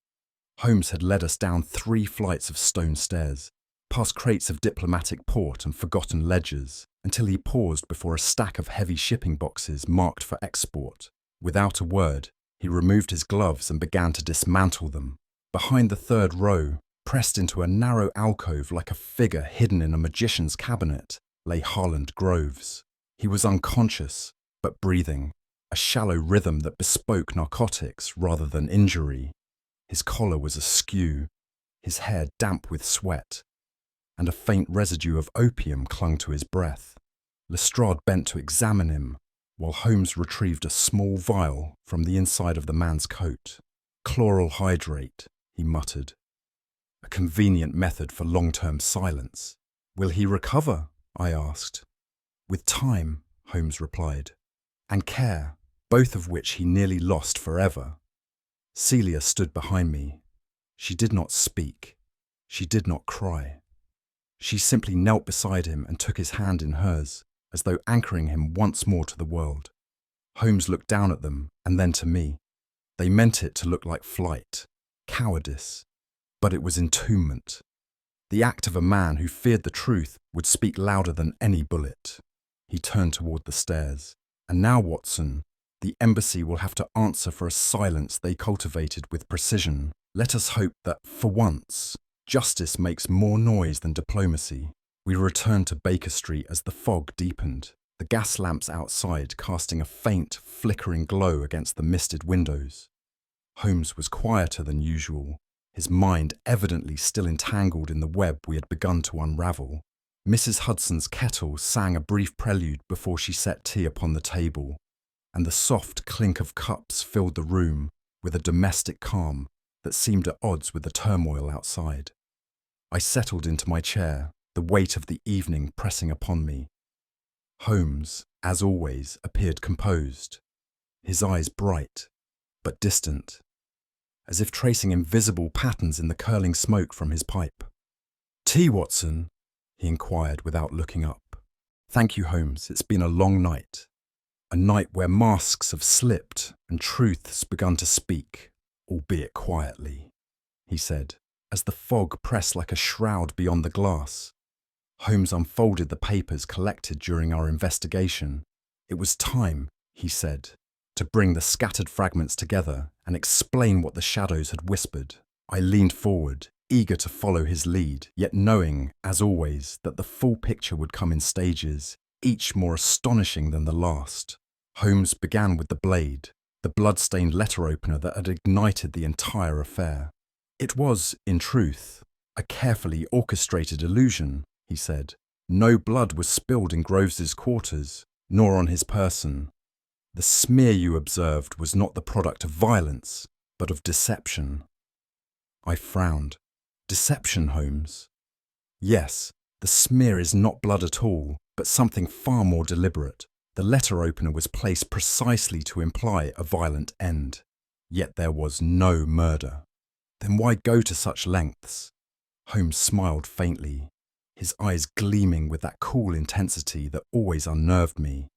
Holmes had led us down 3 flights of stone stairs, past crates of diplomatic port and forgotten ledgers, until he paused before a stack of heavy shipping boxes marked for export. Without a word, he removed his gloves and began to dismantle them. Behind the 3rd row, pressed into a narrow alcove like a figure hidden in a magician's cabinet, lay Harland Groves. He was unconscious, but breathing, a shallow rhythm that bespoke narcotics rather than injury. His collar was askew, his hair damp with sweat, and a faint residue of opium clung to his breath. Lestrade bent to examine him, while Holmes retrieved a small vial from the inside of the man's coat. "Chloral hydrate," he muttered. "A convenient method for long-term silence." "Will he recover?" I asked. "With time," Holmes replied, "and care, both of which he nearly lost forever." Celia stood behind me. She did not speak. She did not cry. She simply knelt beside him and took his hand in hers, as though anchoring him once more to the world. Holmes looked down at them and then to me. They meant it to look like flight, cowardice, but it was entombment. The act of a man who feared the truth would speak louder than any bullet. He turned toward the stairs. And now, Watson, the embassy will have to answer for a silence they cultivated with precision. Let us hope that, for once, justice makes more noise than diplomacy. We returned to Baker Street as the fog deepened, the gas lamps outside casting a faint, flickering glow against the misted windows. Holmes was quieter than usual, his mind evidently still entangled in the web we had begun to unravel. Mrs. Hudson's kettle sang a brief prelude before she set tea upon the table, and the soft clink of cups filled the room with a domestic calm that seemed at odds with the turmoil outside. I settled into my chair, the weight of the evening pressing upon me. Holmes, as always, appeared composed, his eyes bright, but distant, as if tracing invisible patterns in the curling smoke from his pipe. "Tea, Watson?" he inquired without looking up. "Thank you, Holmes. It's been a long night. A night where masks have slipped and truths begun to speak, albeit quietly," he said, as the fog pressed like a shroud beyond the glass. Holmes unfolded the papers collected during our investigation. It was time, he said, to bring the scattered fragments together and explain what the shadows had whispered. I leaned forward, eager to follow his lead, yet knowing, as always, that the full picture would come in stages, each more astonishing than the last. Holmes began with the blade, the blood-stained letter opener that had ignited the entire affair. It was, in truth, a carefully orchestrated illusion, he said. No blood was spilled in Groves's quarters, nor on his person. The smear you observed was not the product of violence, but of deception. I frowned. Deception, Holmes? Yes, the smear is not blood at all, but something far more deliberate. The letter opener was placed precisely to imply a violent end. Yet there was no murder. Then why go to such lengths? Holmes smiled faintly, his eyes gleaming with that cool intensity that always unnerved me.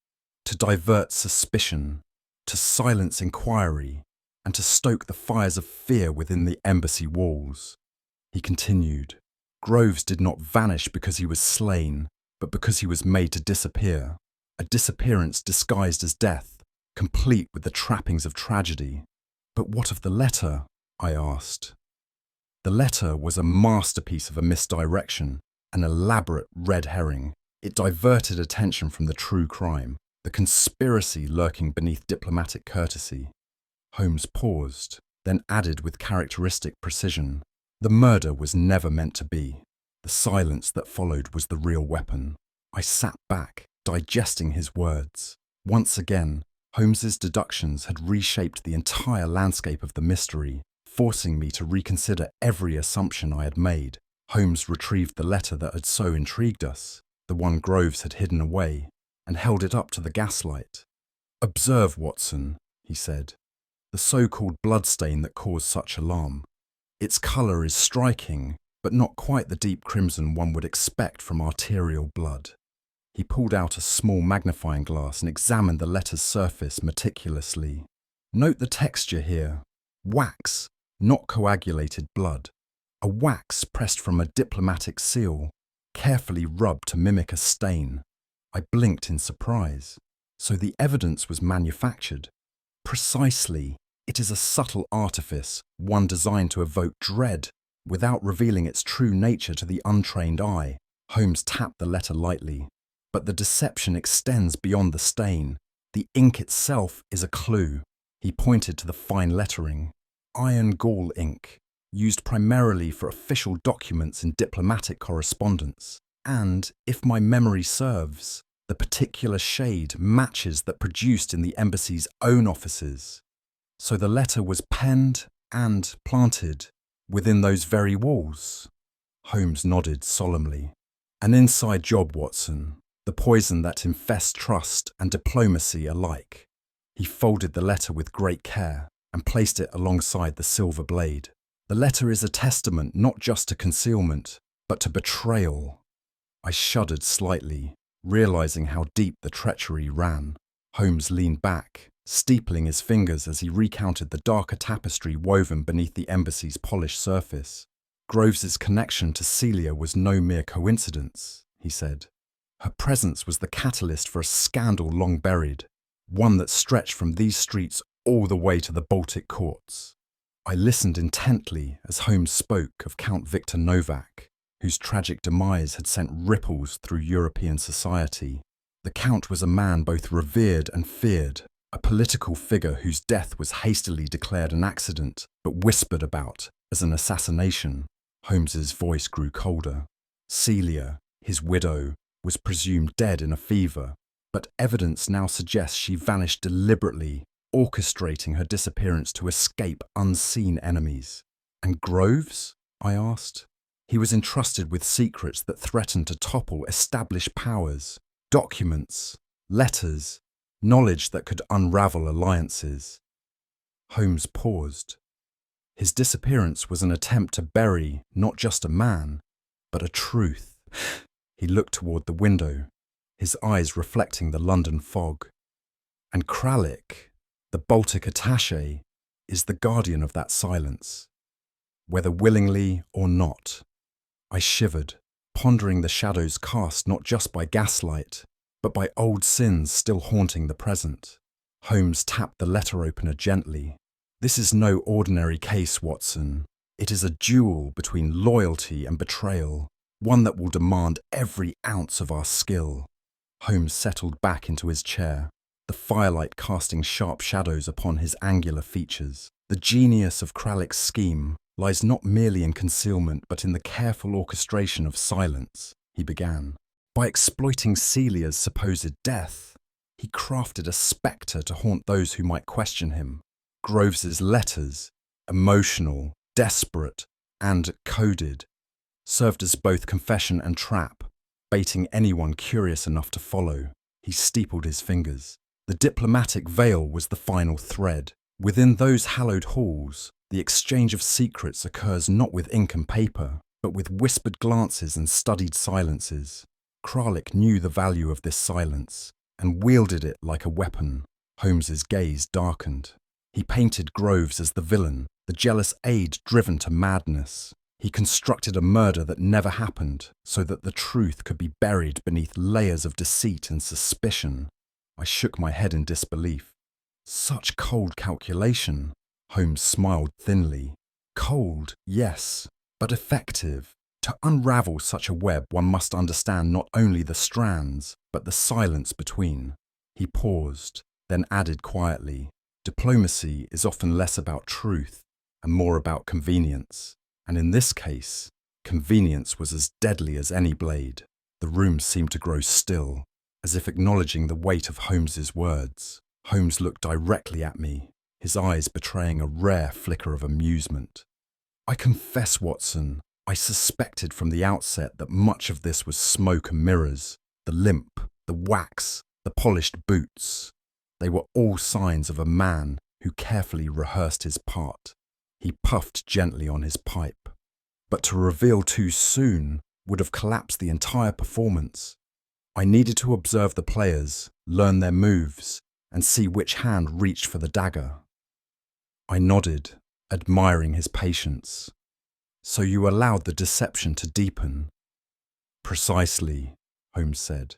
To divert suspicion, to silence inquiry, and to stoke the fires of fear within the embassy walls. He continued, Groves did not vanish because he was slain, but because he was made to disappear. A disappearance disguised as death, complete with the trappings of tragedy. But what of the letter? I asked. The letter was a masterpiece of a misdirection, an elaborate red herring. It diverted attention from the true crime, the conspiracy lurking beneath diplomatic courtesy. Holmes paused, then added with characteristic precision, the murder was never meant to be. The silence that followed was the real weapon. I sat back, digesting his words. Once again, Holmes's deductions had reshaped the entire landscape of the mystery, forcing me to reconsider every assumption I had made. Holmes retrieved the letter that had so intrigued us, the one Groves had hidden away, and held it up to the gaslight. "Observe, Watson," he said, "the so-called bloodstain that caused such alarm. Its colour is striking, but not quite the deep crimson one would expect from arterial blood." He pulled out a small magnifying glass and examined the letter's surface meticulously. "Note the texture here. Wax, not coagulated blood. A wax pressed from a diplomatic seal, carefully rubbed to mimic a stain." I blinked in surprise. So the evidence was manufactured. Precisely. It is a subtle artifice, one designed to evoke dread, without revealing its true nature to the untrained eye. Holmes tapped the letter lightly. But the deception extends beyond the stain. The ink itself is a clue. He pointed to the fine lettering. Iron gall ink, used primarily for official documents in diplomatic correspondence. And, if my memory serves, the particular shade matches that produced in the embassy's own offices. So the letter was penned and planted within those very walls. Holmes nodded solemnly. An inside job, Watson. The poison that infests trust and diplomacy alike. He folded the letter with great care and placed it alongside the silver blade. The letter is a testament not just to concealment, but to betrayal. I shuddered slightly, realizing how deep the treachery ran. Holmes leaned back, steepling his fingers as he recounted the darker tapestry woven beneath the embassy's polished surface. Groves's connection to Celia was no mere coincidence, he said. Her presence was the catalyst for a scandal long buried, one that stretched from these streets all the way to the Baltic courts. I listened intently as Holmes spoke of Count Victor Novak, whose tragic demise had sent ripples through European society. The Count was a man both revered and feared, a political figure whose death was hastily declared an accident, but whispered about as an assassination. Holmes's voice grew colder. Celia, his widow, was presumed dead in a fever, but evidence now suggests she vanished deliberately, orchestrating her disappearance to escape unseen enemies. And Groves? I asked. He was entrusted with secrets that threatened to topple established powers, documents, letters, knowledge that could unravel alliances. Holmes paused. His disappearance was an attempt to bury not just a man, but a truth. He looked toward the window, his eyes reflecting the London fog. And Kraik, the Baltic attaché, is the guardian of that silence, whether willingly or not. I shivered, pondering the shadows cast not just by gaslight, but by old sins still haunting the present. Holmes tapped the letter opener gently. This is no ordinary case, Watson. It is a duel between loyalty and betrayal, one that will demand every ounce of our skill. Holmes settled back into his chair, the firelight casting sharp shadows upon his angular features. The genius of Kralik's scheme lies not merely in concealment but in the careful orchestration of silence, he began. By exploiting Celia's supposed death, he crafted a spectre to haunt those who might question him. Groves's letters, emotional, desperate, and coded, served as both confession and trap, baiting anyone curious enough to follow. He steepled his fingers. The diplomatic veil was the final thread. Within those hallowed halls, the exchange of secrets occurs not with ink and paper, but with whispered glances and studied silences. Kraik knew the value of this silence, and wielded it like a weapon. Holmes's gaze darkened. He painted Groves as the villain, the jealous aide driven to madness. He constructed a murder that never happened, so that the truth could be buried beneath layers of deceit and suspicion. I shook my head in disbelief. Such cold calculation. Holmes smiled thinly. Cold, yes, but effective. To unravel such a web, one must understand not only the strands, but the silence between. He paused, then added quietly, diplomacy is often less about truth and more about convenience. And in this case, convenience was as deadly as any blade. The room seemed to grow still, as if acknowledging the weight of Holmes's words. Holmes looked directly at me, his eyes betraying a rare flicker of amusement. I confess, Watson, I suspected from the outset that much of this was smoke and mirrors. The limp, the wax, the polished boots. They were all signs of a man who carefully rehearsed his part. He puffed gently on his pipe. But to reveal too soon would have collapsed the entire performance. I needed to observe the players, learn their moves, and see which hand reached for the dagger. I nodded, admiring his patience. So you allowed the deception to deepen? Precisely, Holmes said.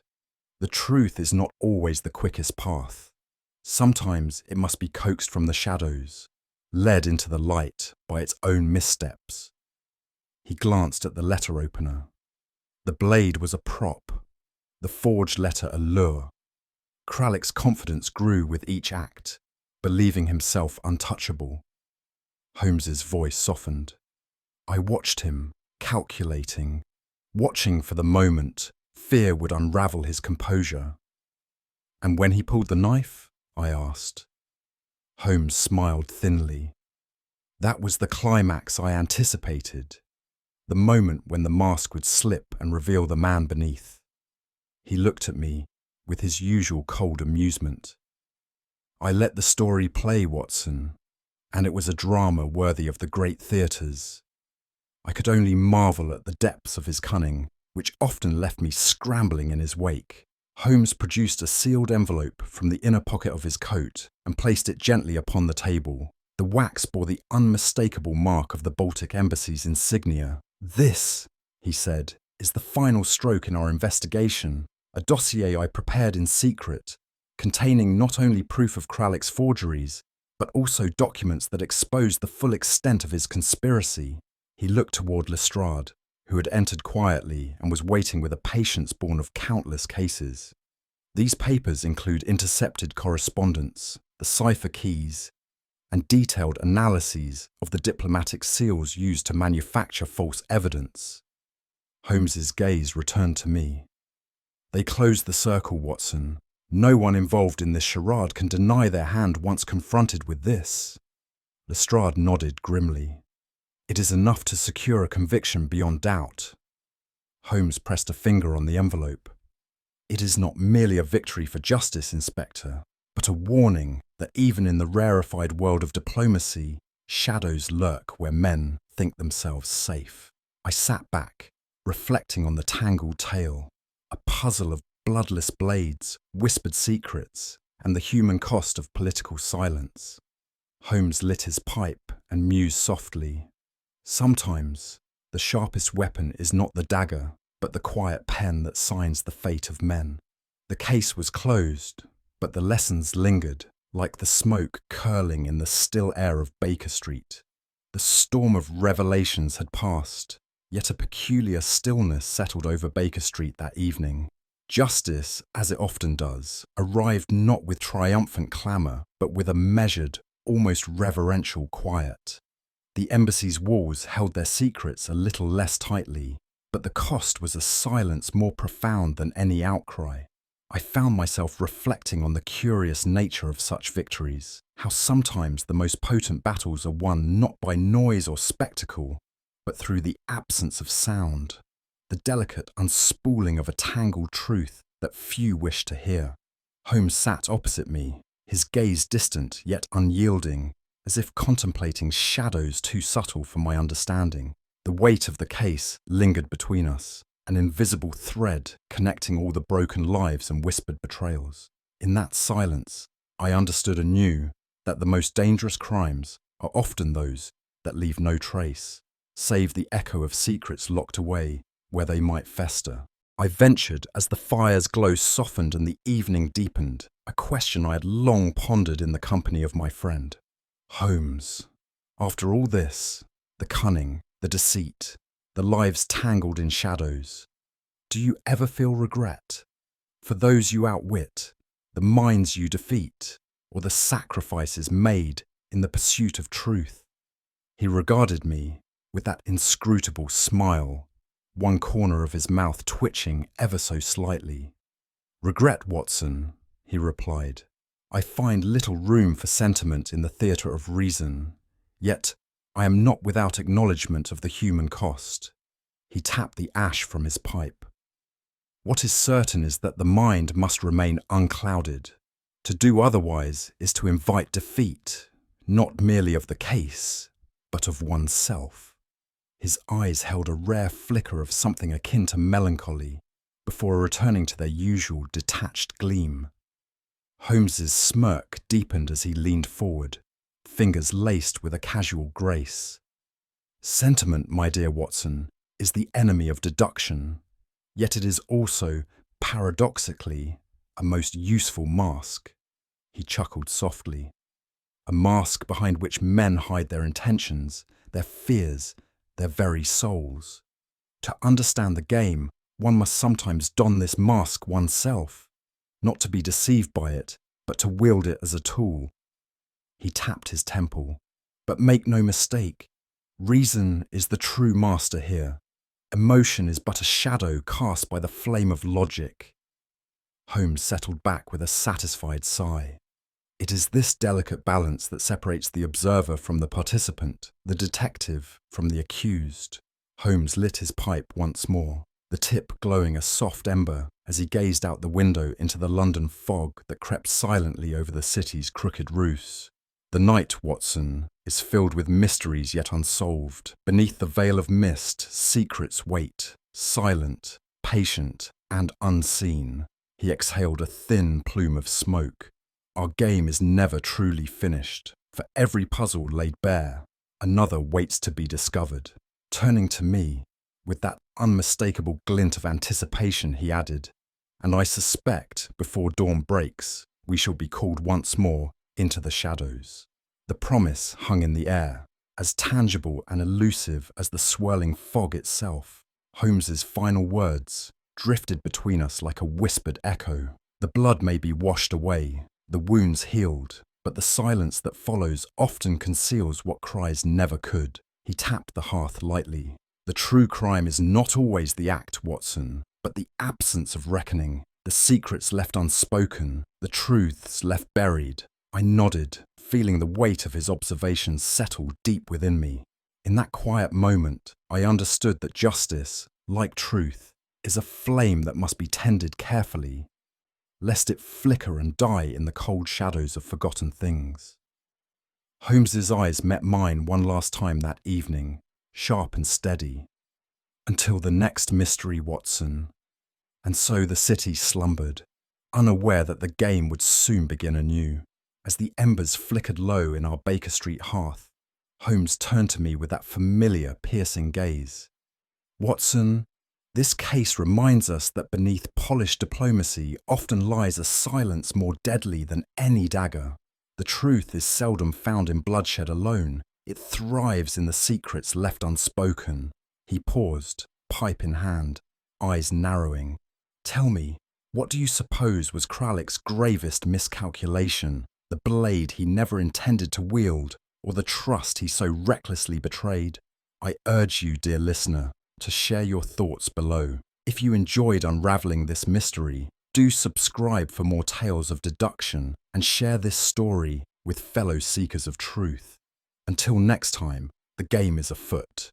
The truth is not always the quickest path. Sometimes it must be coaxed from the shadows, led into the light by its own missteps. He glanced at the letter opener. The blade was a prop, the forged letter a lure. Kralik's confidence grew with each act, believing himself untouchable. Holmes's voice softened. I watched him, calculating, watching for the moment fear would unravel his composure. And when he pulled the knife? I asked. Holmes smiled thinly. That was the climax I anticipated, the moment when the mask would slip and reveal the man beneath. He looked at me with his usual cold amusement. I let the story play, Watson, and it was a drama worthy of the great theatres. I could only marvel at the depths of his cunning, which often left me scrambling in his wake. Holmes produced a sealed envelope from the inner pocket of his coat and placed it gently upon the table. The wax bore the unmistakable mark of the Baltic Embassy's insignia. "This," he said, "is the final stroke in our investigation, a dossier I prepared in secret, containing not only proof of Kraik's forgeries, but also documents that expose the full extent of his conspiracy." He looked toward Lestrade, who had entered quietly and was waiting with a patience born of countless cases. "These papers include intercepted correspondence, the cipher keys, and detailed analyses of the diplomatic seals used to manufacture false evidence." Holmes's gaze returned to me. "They closed the circle, Watson. No one involved in this charade can deny their hand once confronted with this." Lestrade nodded grimly. "It is enough to secure a conviction beyond doubt." Holmes pressed a finger on the envelope. "It is not merely a victory for justice, Inspector, but a warning that even in the rarefied world of diplomacy, shadows lurk where men think themselves safe." I sat back, reflecting on the tangled tale, a puzzle of bloodless blades, whispered secrets, and the human cost of political silence. Holmes lit his pipe and mused softly. "Sometimes the sharpest weapon is not the dagger, but the quiet pen that signs the fate of men." The case was closed, but the lessons lingered, like the smoke curling in the still air of Baker Street. The storm of revelations had passed, yet a peculiar stillness settled over Baker Street that evening. Justice, as it often does, arrived not with triumphant clamour, but with a measured, almost reverential quiet. The embassy's walls held their secrets a little less tightly, but the cost was a silence more profound than any outcry. I found myself reflecting on the curious nature of such victories, how sometimes the most potent battles are won not by noise or spectacle, but through the absence of sound, the delicate unspooling of a tangled truth that few wish to hear. Holmes sat opposite me, his gaze distant yet unyielding, as if contemplating shadows too subtle for my understanding. The weight of the case lingered between us, an invisible thread connecting all the broken lives and whispered betrayals. In that silence, I understood anew that the most dangerous crimes are often those that leave no trace, save the echo of secrets locked away where they might fester. I ventured, as the fire's glow softened and the evening deepened, a question I had long pondered in the company of my friend. "Holmes, after all this, the cunning, the deceit, the lives tangled in shadows, do you ever feel regret for those you outwit, the minds you defeat, or the sacrifices made in the pursuit of truth?" He regarded me with that inscrutable smile, one corner of his mouth twitching ever so slightly. "Regret, Watson," he replied. "I find little room for sentiment in the theatre of reason, yet I am not without acknowledgement of the human cost." He tapped the ash from his pipe. "What is certain is that the mind must remain unclouded. To do otherwise is to invite defeat, not merely of the case, but of oneself." His eyes held a rare flicker of something akin to melancholy, before returning to their usual detached gleam. Holmes's smirk deepened as he leaned forward, fingers laced with a casual grace. "Sentiment, my dear Watson, is the enemy of deduction, yet it is also, paradoxically, a most useful mask." He chuckled softly. "A mask behind which men hide their intentions, their fears, their very souls. To understand the game, one must sometimes don this mask oneself, not to be deceived by it, but to wield it as a tool." He tapped his temple. "But make no mistake, reason is the true master here. Emotion is but a shadow cast by the flame of logic." Holmes settled back with a satisfied sigh. It is this delicate balance that separates the observer from the participant, the detective from the accused. Holmes lit his pipe once more, the tip glowing a soft ember as he gazed out the window into the London fog that crept silently over the city's crooked roofs. "The night, Watson, is filled with mysteries yet unsolved. Beneath the veil of mist, secrets wait, silent, patient, and unseen." He exhaled a thin plume of smoke. Our game is never truly finished. For every puzzle laid bare, another waits to be discovered. Turning to me, with that unmistakable glint of anticipation, he added, "And I suspect, before dawn breaks, we shall be called once more into the shadows." The promise hung in the air, as tangible and elusive as the swirling fog itself. Holmes's final words drifted between us like a whispered echo. The blood may be washed away, the wounds healed, but the silence that follows often conceals what cries never could. He tapped the hearth lightly. "The true crime is not always the act, Watson, but the absence of reckoning, the secrets left unspoken, the truths left buried." I nodded, feeling the weight of his observations settle deep within me. In that quiet moment, I understood that justice, like truth, is a flame that must be tended carefully, lest it flicker and die in the cold shadows of forgotten things. Holmes's eyes met mine one last time that evening, sharp and steady. "Until the next mystery, Watson." And so the city slumbered, unaware that the game would soon begin anew. As the embers flickered low in our Baker Street hearth, Holmes turned to me with that familiar, piercing gaze. "Watson, this case reminds us that beneath polished diplomacy often lies a silence more deadly than any dagger. The truth is seldom found in bloodshed alone. It thrives in the secrets left unspoken." He paused, pipe in hand, eyes narrowing. "Tell me, what do you suppose was Kraik's gravest miscalculation? The blade he never intended to wield, or the trust he so recklessly betrayed? I urge you, dear listener, to share your thoughts below. If you enjoyed unraveling this mystery, do subscribe for more tales of deduction and share this story with fellow seekers of truth. Until next time, the game is afoot.